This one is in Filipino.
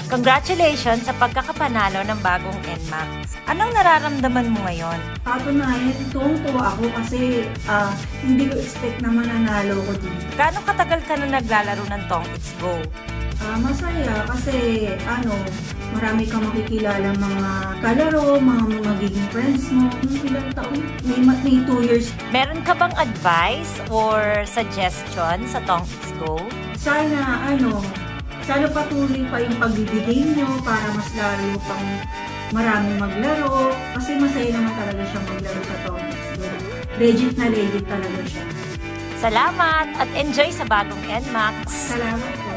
Congratulations sa pagkakapanalo ng bagong NMAX. Anong nararamdaman mo ngayon? Patunayan, tuwang-tuwa ako kasi hindi ko expect na mananalo ko dito. Gaano katagal ka na naglalaro ng Tong It's Go? Masaya kasi marami kang makikilala mga kalaro, mga magiging friends mo. Ilang taon? May 2 years. Meron ka bang advice or suggestion sa Tong It's Go? Sana patuloy pa yung pagbibigay nyo para mas lalo pang maraming maglaro. Kasi masaya naman talaga siyang maglaro sa Tong It's Go. Legit na legit talaga siya. Salamat at enjoy sa bagong NMAX. Salamat po.